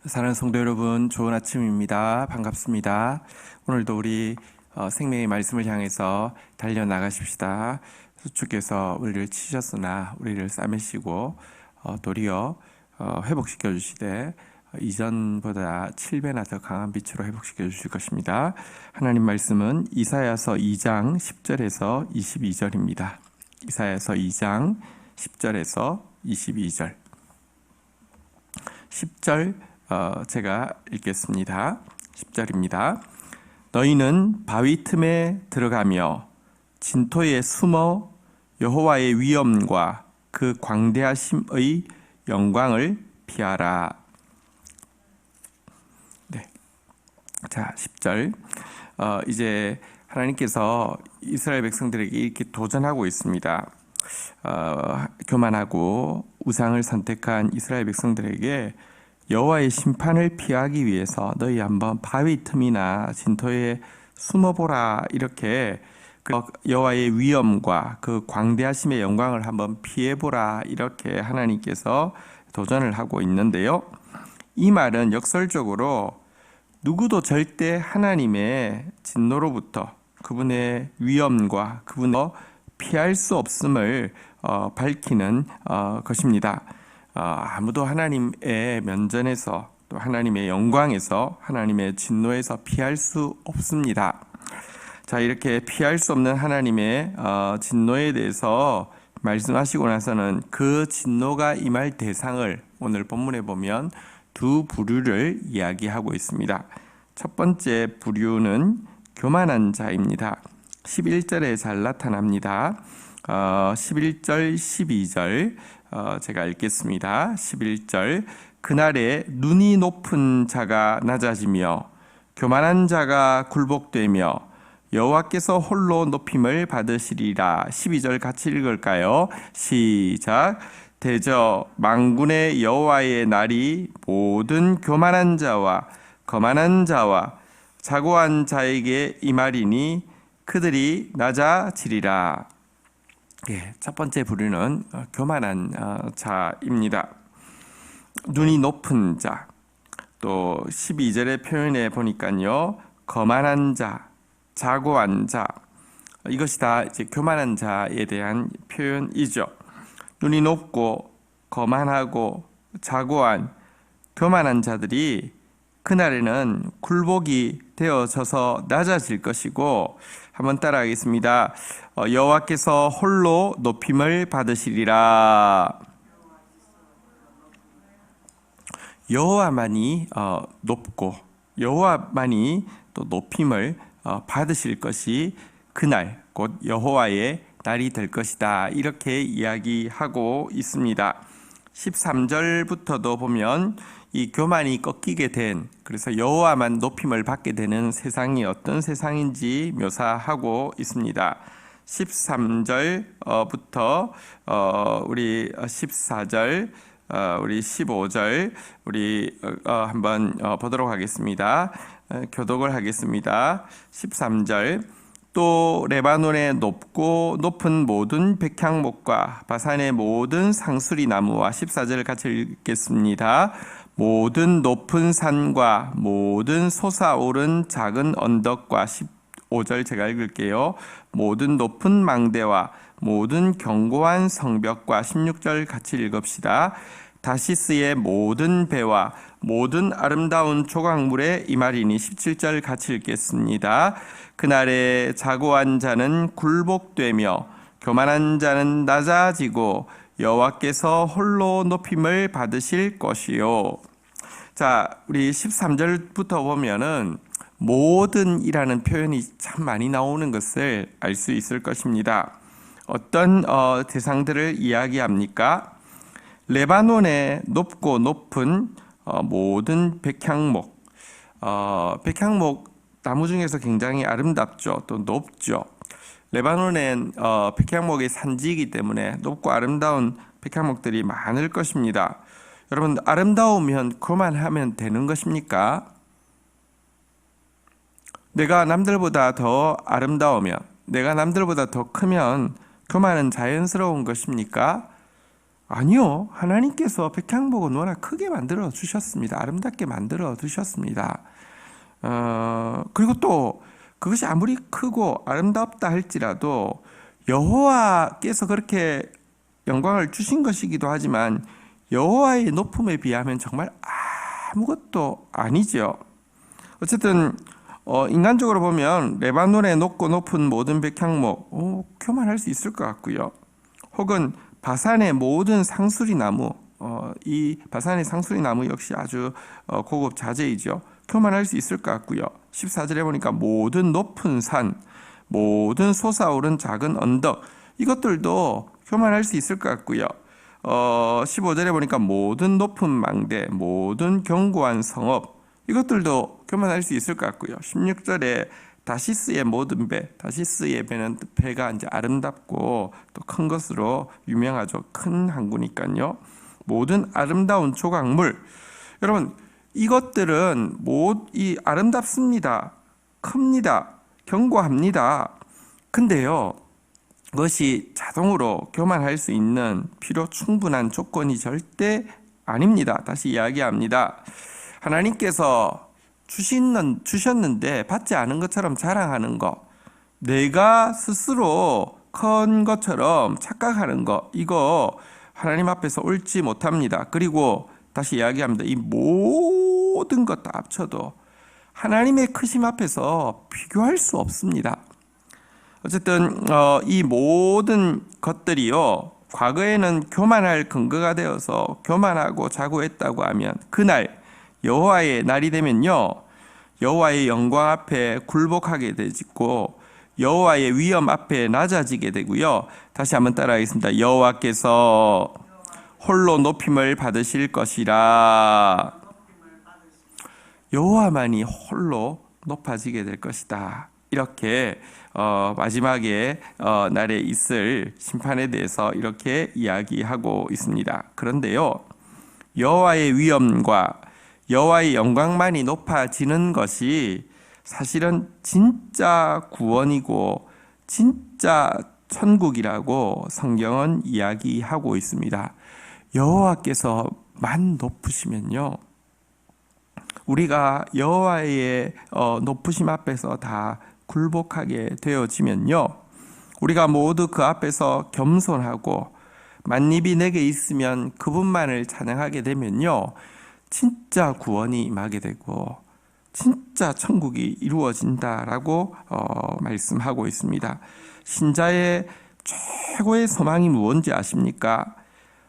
사랑하는 성도 여러분, 좋은 아침입니다. 반갑습니다. 오늘도 우리 생명의 말씀을 향해서 달려나가십시다. 주께서 우리를 치셨으나 우리를 싸매시고 도리어 회복시켜 주시되 이전보다 7배나 더 강한 빛으로 회복시켜 주실 것입니다. 하나님 말씀은 이사야서 2장 10절에서 22절입니다. 이사야서 2장 10절에서 22절. 10절 제가 읽겠습니다. 10절입니다. 너희는 바위 틈에 들어가며 진토에 숨어 여호와의 위엄과 그 광대하심의 영광을 피하라. 네. 자, 10절. 이제 하나님께서 이스라엘 백성들에게 이렇게 도전하고 있습니다. 교만하고 우상을 선택한 이스라엘 백성들에게 여호와의 심판을 피하기 위해서 너희 한번 바위 틈이나 진토에 숨어보라, 이렇게 여호와의 위엄과 그 광대하심의 영광을 한번 피해보라, 이렇게 하나님께서 도전을 하고 있는데요. 이 말은 역설적으로 누구도 절대 하나님의 진노로부터, 그분의 위엄과 그분을 피할 수 없음을 밝히는 것입니다. 아무도 하나님의 면전에서, 또 하나님의 영광에서, 하나님의 진노에서 피할 수 없습니다. 자, 이렇게 피할 수 없는 하나님의 진노에 대해서 말씀하시고 나서는 그 진노가 임할 대상을 오늘 본문에 보면 두 부류를 이야기하고 있습니다. 첫 번째 부류는 교만한 자입니다. 11절에 잘 나타납니다. 11절, 12절 제가 읽겠습니다. 11절. 그날에 눈이 높은 자가 낮아지며 교만한 자가 굴복되며 여호와께서 홀로 높임을 받으시리라. 12절 같이 읽을까요? 시작. 대저 만군의 여호와의 날이 모든 교만한 자와 거만한 자와 자고한 자에게 임하리니 그들이 낮아지리라. 예, 첫 번째 부류는 교만한 자입니다. 눈이 높은 자. 또 12절의 표현에 보니까요, 거만한 자, 자고한 자, 이것이 다 이제 교만한 자에 대한 표현이죠. 눈이 높고 거만하고 자고한 교만한 자들이 그날에는 굴복이 되어져서 낮아질 것이고, 한번 따라하겠습니다. 여호와께서 홀로 높임을 받으시리라. 여호와만이 높고 여호와만이 또 높임을 받으실 것이 그날 곧 여호와의 날이 될 것이다, 이렇게 이야기하고 있습니다. 13절부터도 보면 이 교만이 꺾이게 된, 그래서 여호와만 높임을 받게 되는 세상이 어떤 세상인지 묘사하고 있습니다. 13절부터 우리 14절, 우리 15절 우리 한번 보도록 하겠습니다. 교독을 하겠습니다. 13절. 또 레바논의 높고 높은 모든 백향목과 바산의 모든 상수리 나무와, 14절 같이 읽겠습니다. 모든 높은 산과 모든 솟아오른 작은 언덕과, 15절 제가 읽을게요. 모든 높은 망대와 모든 견고한 성벽과, 16절 같이 읽읍시다. 다시스의 모든 배와 모든 아름다운 조각물에 임하리니, 17절 같이 읽겠습니다. 그날에 자고한 자는 굴복되며 교만한 자는 낮아지고 여호와께서 홀로 높임을 받으실 것이요. 자, 우리 13절부터 보면은 모든이라는 표현이 참 많이 나오는 것을 알 수 있을 것입니다. 어떤 대상들을 이야기합니까? 레바논의 높고 높은 모든 백향목. 백향목 나무 중에서 굉장히 아름답죠. 또 높죠. 레바논엔 백향목의 산지이기 때문에 높고 아름다운 백향목들이 많을 것입니다. 여러분, 아름다우면 그만하면 되는 것입니까? 내가 남들보다 더 아름다우면, 내가 남들보다 더 크면 그만은 자연스러운 것입니까? 아니요. 하나님께서 백향목은 워낙 크게 만들어 주셨습니다. 아름답게 만들어 두셨습니다. 그리고 또 그것이 아무리 크고 아름답다 할지라도 여호와께서 그렇게 영광을 주신 것이기도 하지만 여호와의 높음에 비하면 정말 아무것도 아니죠. 어쨌든 인간적으로 보면 레바논의 높고 높은 모든 백향목 교만할 수 있을 것 같고요. 혹은 바산의 모든 상수리 나무, 이 바산의 상수리 나무 역시 아주 고급 자재이죠. 교만할 수 있을 것 같고요. 14절에 보니까 모든 높은 산, 모든 솟아오른 작은 언덕, 이것들도 교만할 수 있을 것 같고요. 15절에 보니까 모든 높은 망대, 모든 견고한 성읍, 이것들도 교만할 수 있을 것 같고요. 16절에 다시스의 모든 배, 다시스의 배가 이제 아름답고 또 큰 것으로 유명하죠. 큰 항구니까요. 모든 아름다운 조각물, 여러분 이것들은 이 아름답습니다. 큽니다. 견고합니다. 근데요, 그것이 자동으로 교만할 수 있는 필요 충분한 조건이 절대 아닙니다. 다시 이야기합니다. 하나님께서 주셨는데 받지 않은 것처럼 자랑하는 것, 내가 스스로 큰 것처럼 착각하는 것, 이거 하나님 앞에서 옳지 못합니다. 그리고 다시 이야기합니다. 이 모든 것 다 합쳐도 하나님의 크심 앞에서 비교할 수 없습니다. 어쨌든 이 모든 것들이요, 과거에는 교만할 근거가 되어서 교만하고 자고했다고 하면 그날 여호와의 날이 되면요, 여호와의 영광 앞에 굴복하게 되고 여호와의 위엄 앞에 낮아지게 되고요. 다시 한번 따라하겠습니다. 여호와께서 홀로 높임을 받으실 것이라. 여호와만이 홀로 높아지게 될 것이다. 이렇게 마지막에 날에 있을 심판에 대해서 이렇게 이야기하고 있습니다. 그런데요, 여호와의 위엄과 여호와의 영광만이 높아지는 것이 사실은 진짜 구원이고 진짜 천국이라고 성경은 이야기하고 있습니다. 여호와께서만 높으시면요, 우리가 여호와의 높으심 앞에서 다 굴복하게 되어지면요, 우리가 모두 그 앞에서 겸손하고 만입이 내게 있으면 그분만을 찬양하게 되면요, 진짜 구원이 임하게 되고 진짜 천국이 이루어진다라고 말씀하고 있습니다. 신자의 최고의 소망이 무엇인지 아십니까?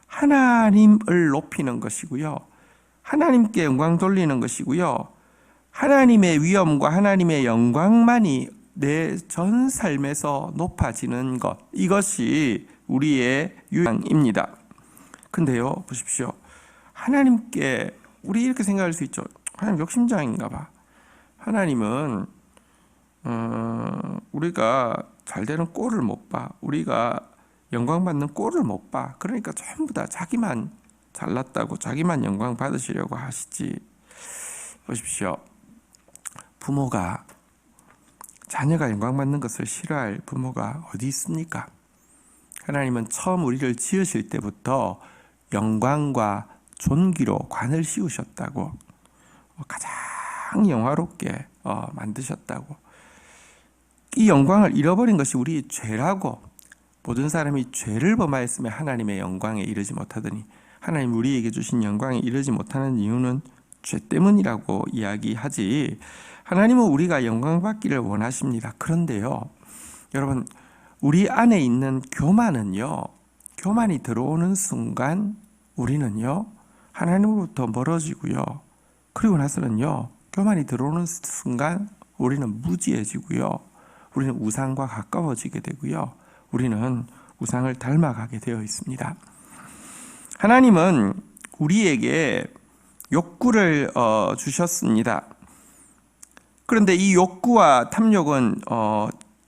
하나님을 높이는 것이고요, 하나님께 영광 돌리는 것이고요, 하나님의 위엄과 하나님의 영광만이 내 전 삶에서 높아지는 것, 이것이 우리의 유망입니다. 근데요, 보십시오. 하나님께 우리 이렇게 생각할 수 있죠. 하나님 욕심장인가 봐. 하나님은 우리가 잘 되는 꼴을 못 봐. 우리가 영광받는 꼴을 못 봐. 그러니까 전부 다 자기만 잘났다고 자기만 영광 받으시려고 하시지. 보십시오. 부모가 자녀가 영광받는 것을 싫어할 부모가 어디 있습니까? 하나님은 처음 우리를 지으실 때부터 영광과 존귀로 관을 씌우셨다고, 가장 영화롭게 만드셨다고. 이 영광을 잃어버린 것이 우리의 죄라고, 모든 사람이 죄를 범하였으면 하나님의 영광에 이르지 못하더니 하나님 우리에게 주신 영광에 이르지 못하는 이유는 죄 때문이라고 이야기하지, 하나님은 우리가 영광 받기를 원하십니다. 그런데요, 여러분, 우리 안에 있는 교만은요, 교만이 들어오는 순간 우리는요, 하나님으로부터 멀어지고요, 그리고 나서는요, 교만이 들어오는 순간 우리는 무지해지고요, 우리는 우상과 가까워지게 되고요, 우리는 우상을 닮아가게 되어 있습니다. 하나님은 우리에게 욕구를 주셨습니다. 그런데 이 욕구와 탐욕은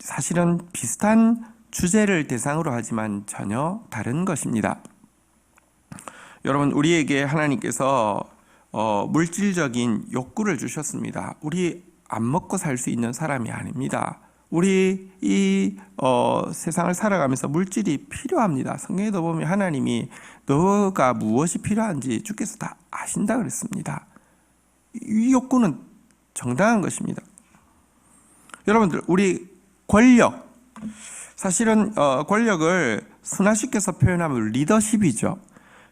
사실은 비슷한 주제를 대상으로 하지만 전혀 다른 것입니다. 여러분, 우리에게 하나님께서 물질적인 욕구를 주셨습니다. 우리 안 먹고 살 수 있는 사람이 아닙니다. 우리 이 세상을 살아가면서 물질이 필요합니다. 성경에도 보면 하나님이 너가 무엇이 필요한지 주께서 다 아신다 그랬습니다. 이 욕구는 정당한 것입니다. 여러분들, 우리 권력, 사실은 권력을 순화시켜서 표현하면 리더십이죠.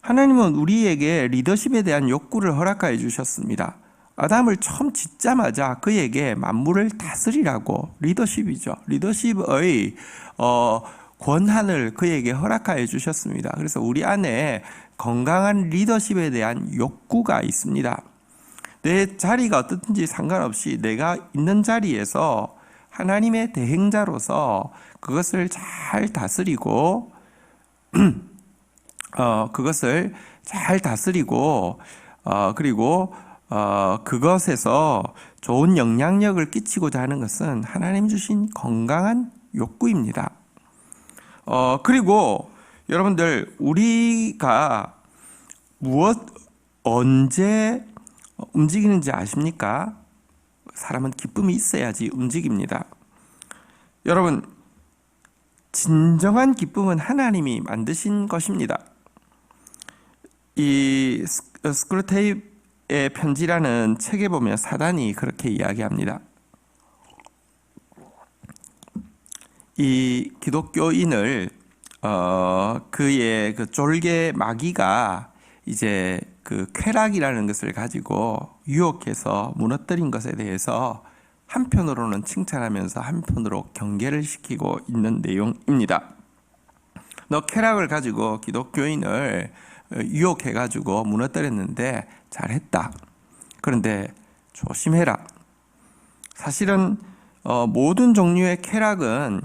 하나님은 우리에게 리더십에 대한 욕구를 허락하여 주셨습니다. 아담을 처음 짓자마자 그에게 만물을 다스리라고, 리더십이죠. 리더십의 권한을 그에게 허락하여 주셨습니다. 그래서 우리 안에 건강한 리더십에 대한 욕구가 있습니다. 내 자리가 어떻든지 상관없이 내가 있는 자리에서 하나님의 대행자로서 그것을 잘 다스리고 그리고 그것에서 좋은 영향력을 끼치고자 하는 것은 하나님 주신 건강한 욕구입니다. 그리고 여러분들, 우리가 언제 움직이는지 아십니까? 사람은 기쁨이 있어야지 움직입니다. 여러분, 진정한 기쁨은 하나님이 만드신 것입니다. 이 스크루테이프의 편지라는 책에 보면 사단이 그렇게 이야기합니다. 이 기독교인을 그의 그 졸개 마귀가 이제 그 쾌락이라는 것을 가지고 유혹해서 무너뜨린 것에 대해서 한편으로는 칭찬하면서 한편으로 경계를 시키고 있는 내용입니다. 너 쾌락을 가지고 기독교인을 유혹해 가지고 무너뜨렸는데 잘했다. 그런데 조심해라. 사실은 모든 종류의 쾌락은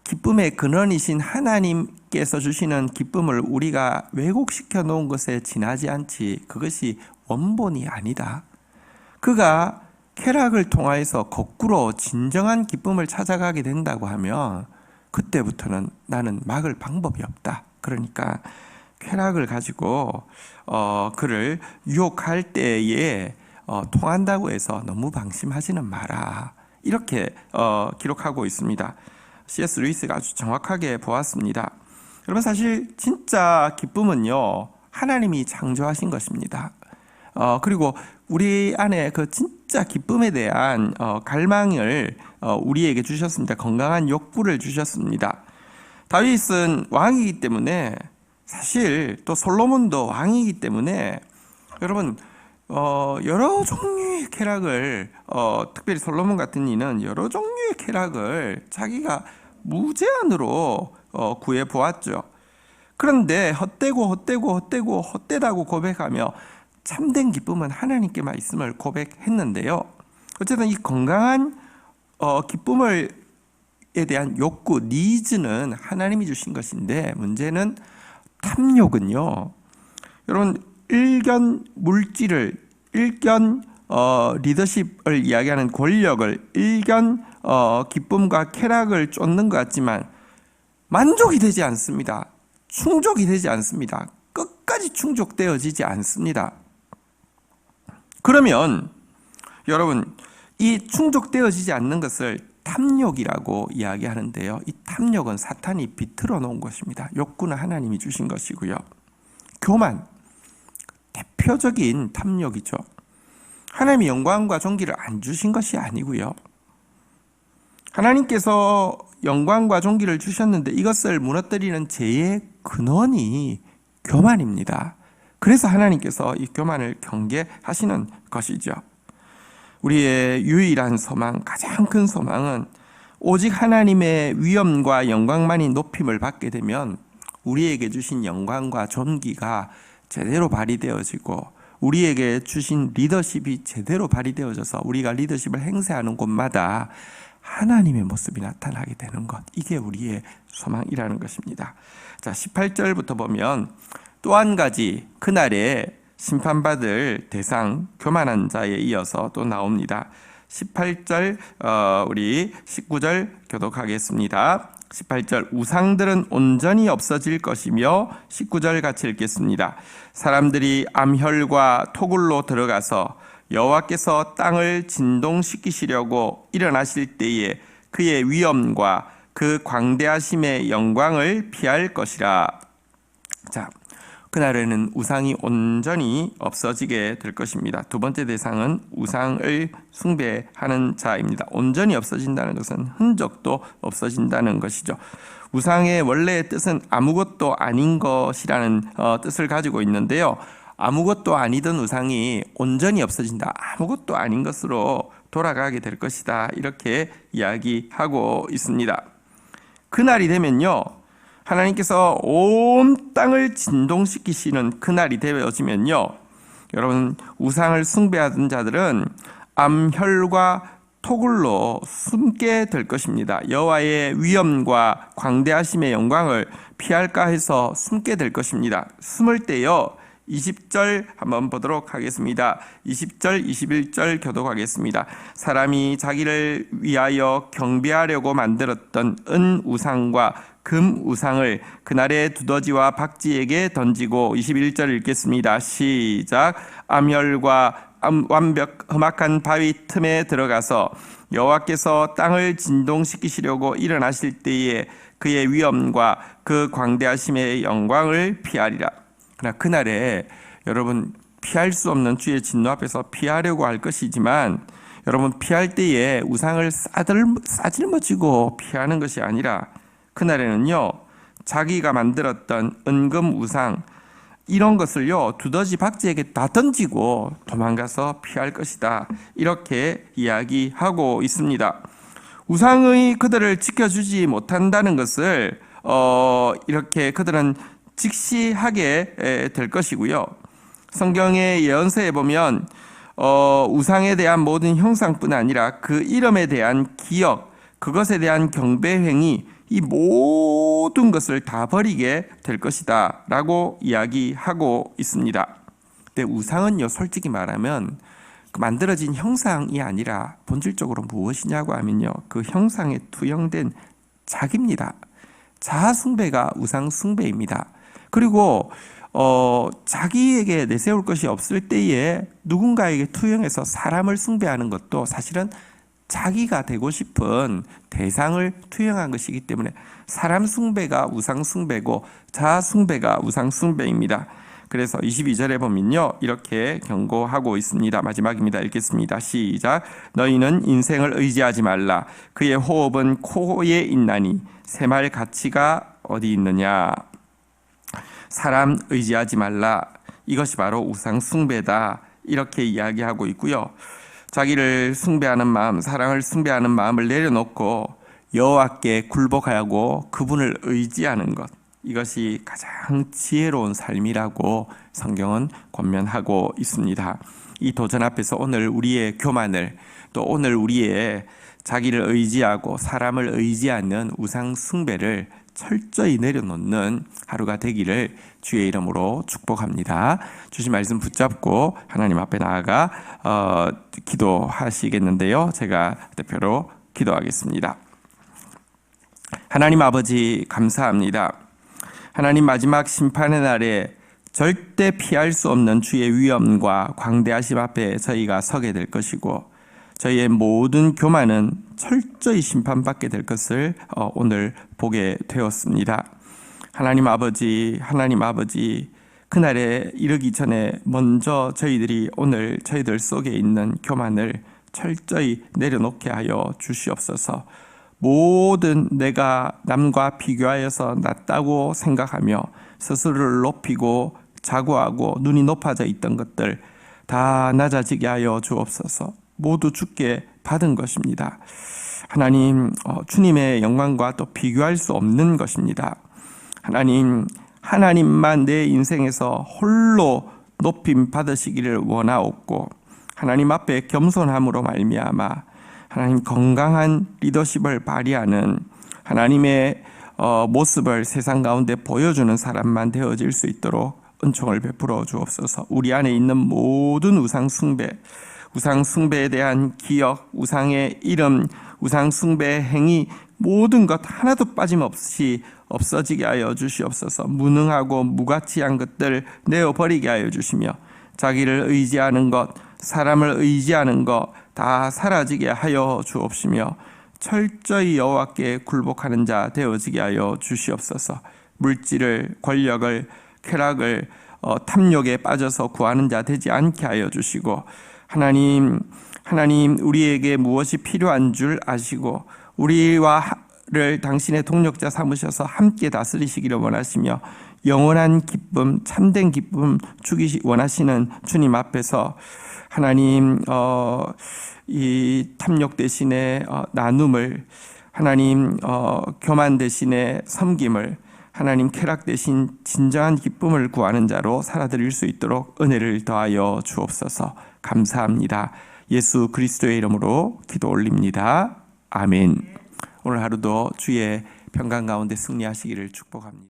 기쁨의 근원이신 하나님께서 주시는 기쁨을 우리가 왜곡시켜 놓은 것에 지나지 않지, 그것이 원본이 아니다. 그가 쾌락을 통하여서 거꾸로 진정한 기쁨을 찾아가게 된다고 하면 그때부터는 나는 막을 방법이 없다. 그러니까 쾌락을 가지고 그를 유혹할 때에 통한다고 해서 너무 방심하지는 마라. 이렇게 기록하고 있습니다. C.S. 루이스가 아주 정확하게 보았습니다. 여러분, 사실 진짜 기쁨은요, 하나님이 창조하신 것입니다. 그리고 우리 안에 그 진짜 기쁨에 대한 갈망을 우리에게 주셨습니다. 건강한 욕구를 주셨습니다. 다윗은 왕이기 때문에, 사실 또 솔로몬도 왕이기 때문에, 여러분, 여러 종류의 쾌락을, 특별히 솔로몬 같은 이는 여러 종류의 쾌락을 자기가 무제한으로 구해 보았죠. 그런데 헛되다고 고백하며 참된 기쁨은 하나님께만 있음을 고백했는데요. 어쨌든 이 건강한 기쁨에 대한 욕구, 니즈는 하나님이 주신 것인데, 문제는 탐욕은요, 여러분, 일견 리더십을 이야기하는 권력을 일견 기쁨과 쾌락을 쫓는 것 같지만 만족이 되지 않습니다. 충족이 되지 않습니다. 끝까지 충족되어지지 않습니다. 그러면 여러분, 이 충족되어지지 않는 것을 탐욕이라고 이야기하는데요. 이 탐욕은 사탄이 비틀어 놓은 것입니다. 욕구는 하나님이 주신 것이고요. 교만, 대표적인 탐욕이죠. 하나님이 영광과 존귀를 안 주신 것이 아니고요. 하나님께서 영광과 존귀를 주셨는데 이것을 무너뜨리는 죄의 근원이 교만입니다. 그래서 하나님께서 이 교만을 경계하시는 것이죠. 우리의 유일한 소망, 가장 큰 소망은 오직 하나님의 위엄과 영광만이 높임을 받게 되면 우리에게 주신 영광과 존귀가 제대로 발휘되어지고 우리에게 주신 리더십이 제대로 발휘되어져서 우리가 리더십을 행사하는 곳마다 하나님의 모습이 나타나게 되는 것, 이게 우리의 소망이라는 것입니다. 자, 18절부터 보면 또 한 가지 그날에 심판받을 대상, 교만한 자에 이어서 또 나옵니다. 18절, 우리 19절 교독하겠습니다. 18절, 우상들은 온전히 없어질 것이며, 19절 같이 읽겠습니다. 사람들이 암혈과 토굴로 들어가서 여호와께서 땅을 진동시키시려고 일어나실 때에 그의 위엄과 그 광대하심의 영광을 피할 것이라. 자, 그날에는 우상이 온전히 없어지게 될 것입니다. 두 번째 대상은 우상을 숭배하는 자입니다. 온전히 없어진다는 것은 흔적도 없어진다는 것이죠. 우상의 원래의 뜻은 아무것도 아닌 것이라는 뜻을 가지고 있는데요. 아무것도 아니던 우상이 온전히 없어진다. 아무것도 아닌 것으로 돌아가게 될 것이다. 이렇게 이야기하고 있습니다. 그날이 되면요, 하나님께서 온 땅을 진동시키시는 그날이 되어지면요, 여러분, 우상을 숭배하던 자들은 암혈과 토굴로 숨게 될 것입니다. 여호와의 위엄과 광대하심의 영광을 피할까 해서 숨게 될 것입니다. 숨을 때요, 20절 한번 보도록 하겠습니다. 20절, 21절 교독하겠습니다. 사람이 자기를 위하여 경배하려고 만들었던 은 우상과 금 우상을 그날의 두더지와 박쥐에게 던지고, 21절 읽겠습니다. 시작. 암혈과 완벽 험악한 바위 틈에 들어가서 여호와께서 땅을 진동시키시려고 일어나실 때에 그의 위엄과 그 광대하심의 영광을 피하리라. 그러나 그날에 여러분, 피할 수 없는 주의 진노 앞에서 피하려고 할 것이지만, 여러분, 피할 때에 우상을 싸질머지고 피하는 것이 아니라, 그날에는요, 자기가 만들었던 은금 우상 이런 것을요, 두더지 박쥐에게 다 던지고 도망가서 피할 것이다. 이렇게 이야기하고 있습니다. 우상의 그들을 지켜주지 못한다는 것을 이렇게 그들은 직시하게 될 것이고요. 성경의 예언서에 보면 우상에 대한 모든 형상뿐 아니라 그 이름에 대한 기억, 그것에 대한 경배 행위, 이 모든 것을 다 버리게 될 것이다 라고 이야기하고 있습니다. 근데 우상은요, 솔직히 말하면 그 만들어진 형상이 아니라 본질적으로 무엇이냐고 하면요, 그 형상에 투영된 자기입니다. 자아숭배가 우상숭배입니다. 그리고 자기에게 내세울 것이 없을 때에 누군가에게 투영해서 사람을 숭배하는 것도 사실은 자기가 되고 싶은 대상을 투영한 것이기 때문에 사람 숭배가 우상 숭배고 자아 숭배가 우상 숭배입니다. 그래서 22절에 보면요, 이렇게 경고하고 있습니다. 마지막입니다. 읽겠습니다. 시작. 너희는 인생을 의지하지 말라. 그의 호흡은 코에 있나니 새말 가치가 어디 있느냐. 사람 의지하지 말라. 이것이 바로 우상 숭배다. 이렇게 이야기하고 있고요. 자기를 숭배하는 마음, 사랑을 숭배하는 마음을 내려놓고 여호와께 굴복하고 그분을 의지하는 것, 이것이 가장 지혜로운 삶이라고 성경은 권면하고 있습니다. 이 도전 앞에서 오늘 우리의 교만을, 또 오늘 우리의 자기를 의지하고 사람을 의지하는 우상 숭배를 철저히 내려놓는 하루가 되기를 주의 이름으로 축복합니다. 주신 말씀 붙잡고 하나님 앞에 나아가 기도하시겠는데요. 제가 대표로 기도하겠습니다. 하나님 아버지, 감사합니다. 하나님, 마지막 심판의 날에 절대 피할 수 없는 주의 위엄과 광대하심 앞에 저희가 서게 될 것이고, 저희의 모든 교만은 철저히 심판받게 될 것을 오늘 보게 되었습니다. 하나님 아버지, 그날에 이르기 전에 먼저 저희들이 오늘 저희들 속에 있는 교만을 철저히 내려놓게 하여 주시옵소서. 모든 내가 남과 비교하여서 낫다고 생각하며 스스로를 높이고 자고하고 눈이 높아져 있던 것들 다 낮아지게 하여 주옵소서. 모두 주께 받은 것입니다. 하나님, 주님의 영광과 또 비교할 수 없는 것입니다. 하나님, 하나님만 내 인생에서 홀로 높임 받으시기를 원하옵고, 하나님 앞에 겸손함으로 말미암아 하나님 건강한 리더십을 발휘하는 하나님의 모습을 세상 가운데 보여주는 사람만 되어질 수 있도록 은총을 베풀어 주옵소서. 우리 안에 있는 모든 우상 숭배에 대한 기억, 우상의 이름, 우상 숭배의 행위, 모든 것 하나도 빠짐없이 없어지게 하여 주시옵소서. 무능하고 무가치한 것들 내어버리게 하여 주시며, 자기를 의지하는 것, 사람을 의지하는 것 다 사라지게 하여 주옵시며 철저히 여호와께 굴복하는 자 되어지게 하여 주시옵소서. 물질을, 권력을, 쾌락을 탐욕에 빠져서 구하는 자 되지 않게 하여 주시고, 하나님 우리에게 무엇이 필요한 줄 아시고 우리와를 당신의 동력자 삼으셔서 함께 다스리시기를 원하시며 영원한 기쁨, 참된 기쁨 주기 원하시는 주님 앞에서 하나님 이 탐욕 대신에 나눔을, 하나님 교만 대신에 섬김을, 하나님 쾌락 대신 진정한 기쁨을 구하는 자로 살아드릴 수 있도록 은혜를 더하여 주옵소서. 감사합니다. 예수 그리스도의 이름으로 기도 올립니다. 아멘. 오늘 하루도 주의 평강 가운데 승리하시기를 축복합니다.